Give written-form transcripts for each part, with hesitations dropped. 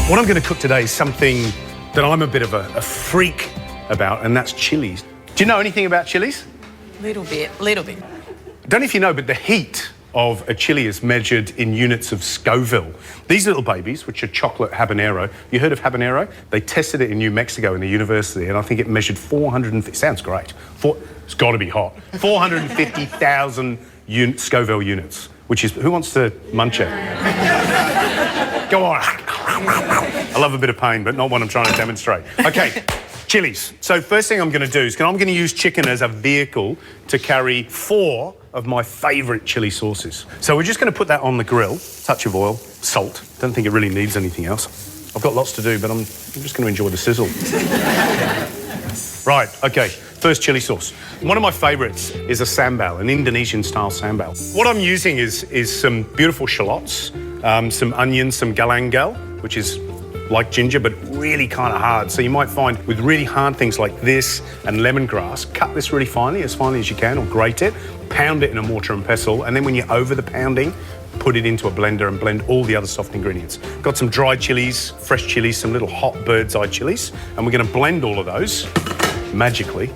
What I'm going to cook today is something that I'm a bit of a freak about, and that's chilies. Do you know anything about chilies? Little bit. I don't know if you know, but the heat of a chili is measured in units of Scoville. These little babies, which are chocolate habanero, you heard of habanero? They tested it in New Mexico in the university, and I think it measured 450, sounds great. It's got to be hot. 450,000 Scoville units, which is, who wants to munch it? Go on. I love a bit of pain, but not what I'm trying to demonstrate. Okay, chilies. So first thing I'm going to do is I'm going to use chicken as a vehicle to carry 4 of my favourite chili sauces. So we're just going to put that on the grill. Touch of oil, salt. Don't think it really needs anything else. I've got lots to do, but I'm just going to enjoy the sizzle. Right, okay. First chili sauce. One of my favourites is a sambal, an Indonesian-style sambal. What I'm using is some beautiful shallots, some onions, some galangal, which is like ginger, but really kind of hard. So you might find with really hard things like this and lemongrass, cut this really finely as you can, or grate it, pound it in a mortar and pestle, and then when you're over the pounding, put it into a blender and blend all the other soft ingredients. Got some dried chilies, fresh chilies, some little hot bird's eye chilies, and we're going to blend all of those magically.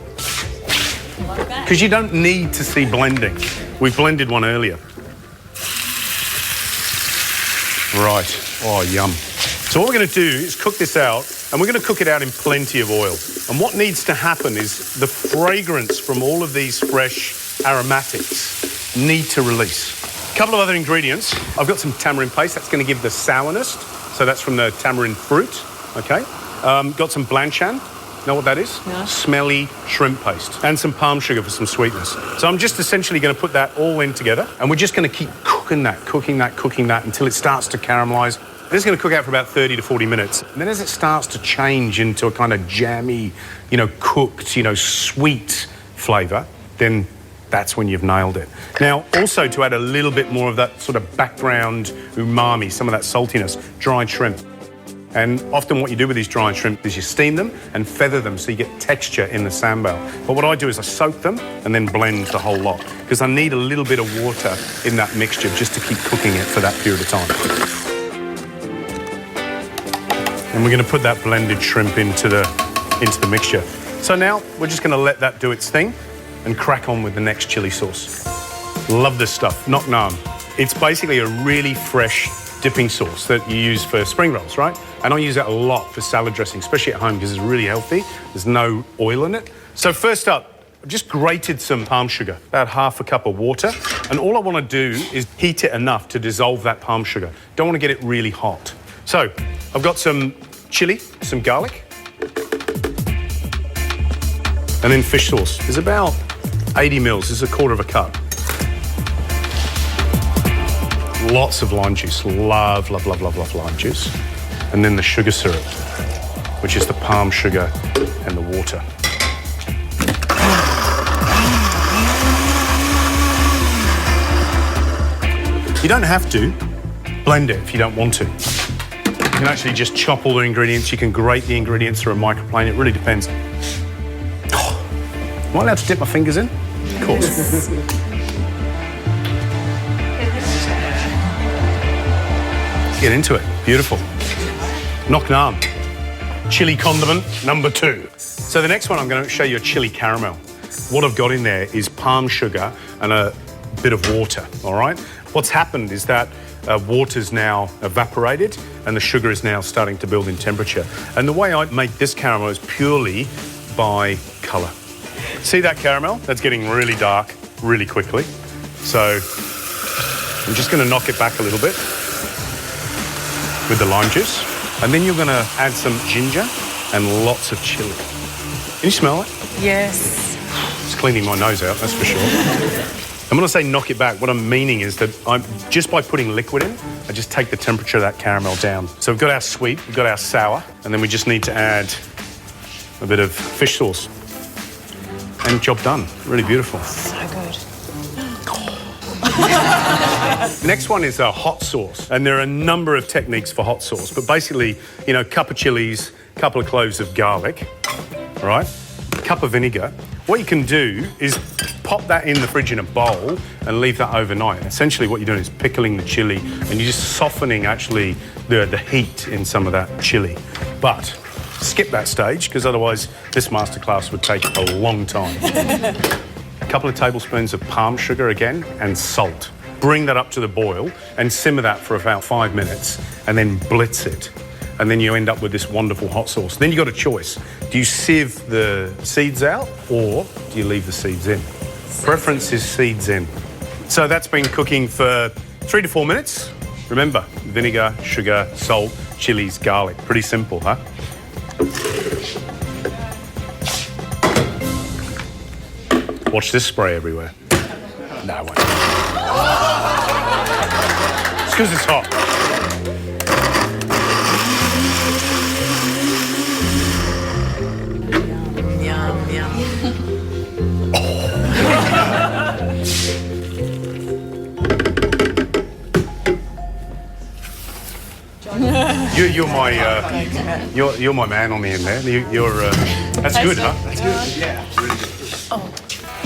Because you don't need to see blending. We blended one earlier. Right. Oh, yum. So what we're going to do is cook this out, and we're going to cook it out in plenty of oil. And what needs to happen is the fragrance from all of these fresh aromatics need to release. A couple of other ingredients. I've got some tamarind paste. That's going to give the sourness. So that's from the tamarind fruit, okay? Got some blanchan. Know what that is? No. Smelly shrimp paste. And some palm sugar for some sweetness. So I'm just essentially going to put that all in together, and we're just going to keep cooking that until it starts to caramelise. This is going to cook out for about 30 to 40 minutes. And then as it starts to change into a kind of jammy, cooked, sweet flavour, then that's when you've nailed it. Now, also to add a little bit more of that sort of background umami, some of that saltiness, dried shrimp. And often what you do with these dried shrimp is you steam them and feather them so you get texture in the sambal. But what I do is I soak them and then blend the whole lot, because I need a little bit of water in that mixture just to keep cooking it for that period of time. And we're going to put that blended shrimp into the mixture. So now we're just going to let that do its thing and crack on with the next chili sauce. Love this stuff, nok nam. It's basically a really fresh dipping sauce that you use for spring rolls, right? And I use that a lot for salad dressing, especially at home, because it's really healthy. There's no oil in it. So first up, I've just grated some palm sugar, about half a cup of water. And all I want to do is heat it enough to dissolve that palm sugar. Don't want to get it really hot. So I've got some chili, some garlic, and then fish sauce. There's about 80 mils, this is a quarter of a cup. Lots of lime juice, love lime juice. And then the sugar syrup, which is the palm sugar and the water. You don't have to blend it if you don't want to. You can actually just chop all the ingredients. You can grate the ingredients through a microplane. It really depends. Oh, am I allowed to dip my fingers in? Of course. Get into it. Beautiful. Nok nam. Chili condiment number 2. So the next one, I'm going to show you a chili caramel. What I've got in there is palm sugar and a bit of water, all right? What's happened is that water's now evaporated and the sugar is now starting to build in temperature. And the way I make this caramel is purely by colour. See that caramel? That's getting really dark really quickly. So I'm just going to knock it back a little bit with the lime juice. And then you're going to add some ginger and lots of chilli. Can you smell it? Yes. It's cleaning my nose out, that's for sure. And when I say knock it back, what I'm meaning is that just by putting liquid in, I just take the temperature of that caramel down. So we've got our sweet, we've got our sour, and then we just need to add a bit of fish sauce. And job done. Really beautiful. So good. The next one is a hot sauce, and there are a number of techniques for hot sauce, but basically, a cup of chilies, couple of cloves of garlic, all right, cup of vinegar, What you can do is pop that in the fridge in a bowl and leave that overnight. And essentially what you're doing is pickling the chilli and you're just softening actually the heat in some of that chilli. But skip that stage because otherwise this masterclass would take a long time. A couple of tablespoons of palm sugar again and salt. Bring that up to the boil and simmer that for about 5 minutes and then blitz it. And then you end up with this wonderful hot sauce. Then you've got a choice. Do you sieve the seeds out or do you leave the seeds in? Preference is seeds in. So that's been cooking for 3 to 4 minutes. Remember, vinegar, sugar, salt, chilies, garlic. Pretty simple, huh? Watch this spray everywhere. No, it won't. It's because it's hot. Yum, yum. You're my man on the end there. That's good, huh? That's good. Yeah. Really good. Oh.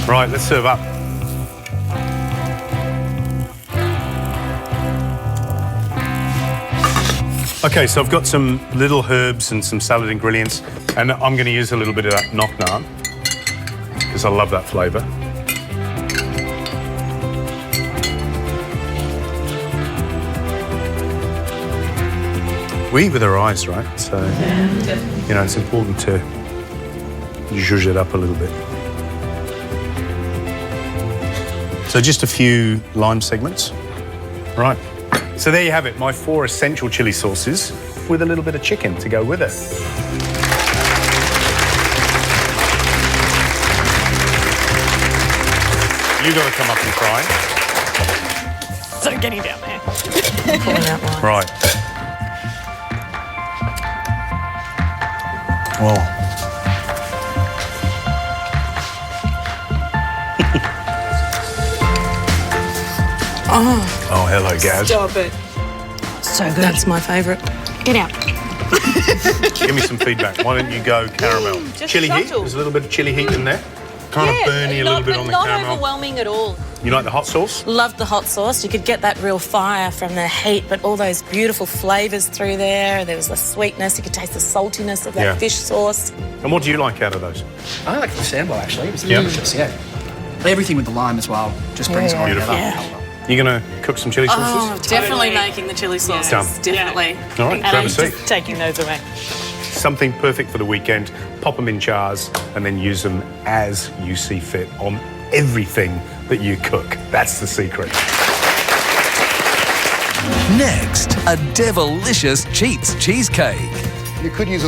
Right, let's serve up. Okay, so I've got some little herbs and some salad ingredients, and I'm going to use a little bit of that knock naan because I love that flavour. We eat with our eyes, right? So, you know, it's important to zhuzh it up a little bit. So just a few lime segments. Right. So there you have it, my 4 essential chili sauces with a little bit of chicken to go with it. You got to come up and try. So getting down there. Pulling out lines. Right. Well. Oh, hello, Gaz. Stop it. So good. That's my favourite. Get out. Give me some feedback. Why don't you go caramel? Just Chili heat? subtle. There's a little bit of chili heat in there. Kind of burny a little bit on the not caramel. overwhelming at all. You like the hot sauce? Loved the hot sauce. You could get that real fire from the heat, but all those beautiful flavours through there. There was the sweetness. You could taste the saltiness of that Yeah. fish sauce. And what do you like out of those? I like the sambal actually. It was Yeah. delicious. Yeah. Everything with the lime as well just brings it all Beautiful. together. Yeah. You going to cook some chili sauces? Oh, definitely making the chili sauce. Done. Definitely. All right, And grab a I'm seat. just taking those away. Something perfect for the weekend. Pop them in jars and then use them as you see fit on everything that you cook. That's the secret. Next, a devilicious Cheats cheesecake. You could use a